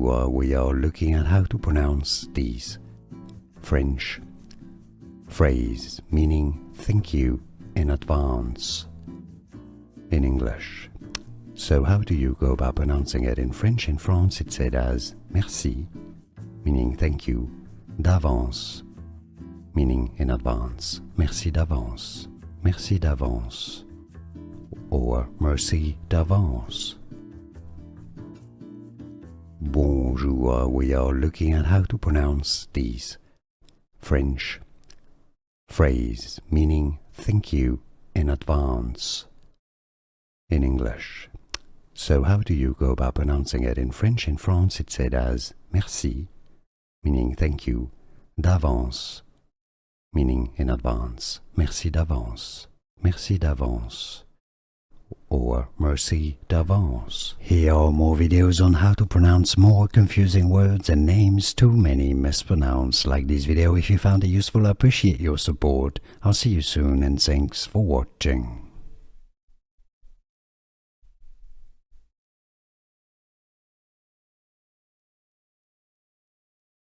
Bonjour, we are looking at how to pronounce these French phrase meaning thank you in advance in English. So how do you go about pronouncing it? In French, in France, it's said as merci, meaning thank you, d'avance, meaning in advance, merci d'avance, or merci d'avance. Bonjour, we are looking at how to pronounce these French phrase meaning thank you in advance in English. So how do you go about pronouncing it? In French, in France, it's said as merci, meaning thank you, d'avance, meaning in advance, merci d'avance, or merci d'avance. Here are more videos on how to pronounce more confusing words and names too many mispronounced. Like this video if you found it useful. I appreciate your support. I'll see you soon and thanks for watching.